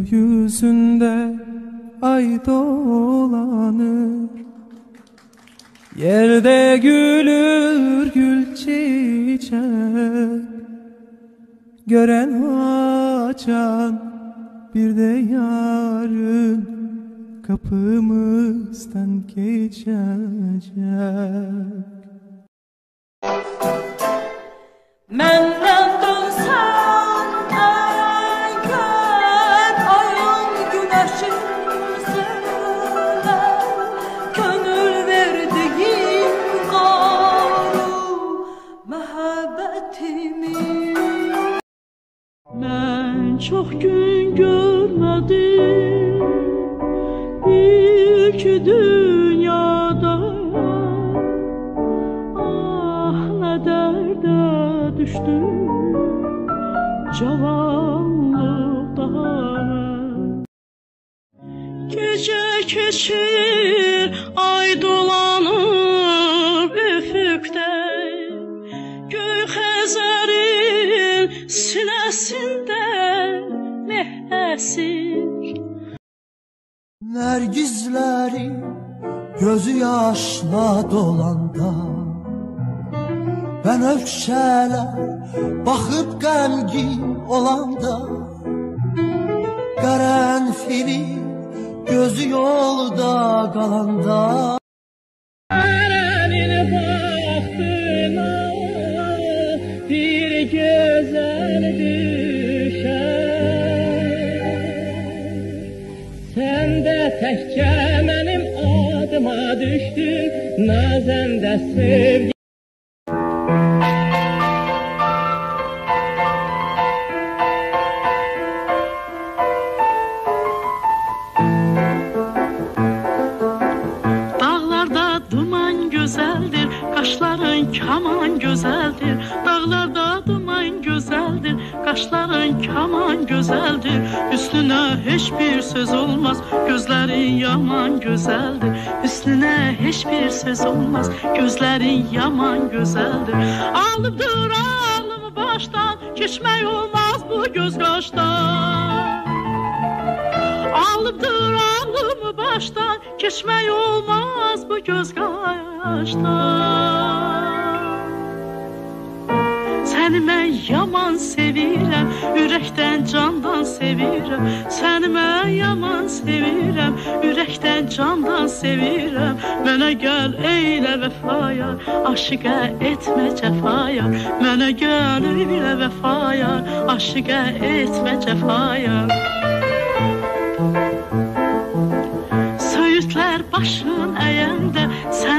Gökyüzünde ay dolanır, yerde gülür gül çiçek. Gören açan bir de yarın kapımızdan geçecek. Menden dönsen ey gel, ayın güneşin söyle, gönül verdiğim garu mehabbetimi. Ben çok gün görmedim ilk dünyada, ah ne derde düştüm cavanlıkta. Gece geçir ay dolanır üfüqdə, göy xəzərin sinəsində meh əsir. Nergizleri gözü yaşla dolanda, ben ökçələr baxıb qəmgin olanda, qərənfili gözü yolda qalanda. Ərənin baxtına bir gözəl düşər, sən də təkcə mənim adıma düşdün, nazəndə sevgi. Dağlarda duman gözəldir, qaşların kaman gözəldir. Dağlarda duman gözəldir, qaşların kaman gözəldir. Üstünə heç bir söz olmaz, gözlərin yaman gözəldir. Üstünə heç bir söz olmaz, gözlərin yaman gözəldir. Alıbdır ağlımı başdan, keçmək olmaz bu göz qaşdan. Alıbdır ağlımı başdan, keçmək olmaz bu göz qaşdan. Səni mən yaman sevirəm, ürəkdən candan sevirəm. Səni mən yaman sevirəm, ürəkdən candan sevirəm. Mənə gəl eylə vəfaya, aşiqə etmə cəfaya. Mənə gəl eylə vəfaya, aşiqə etmə cəfaya. Söğütlər başın əyəndə sən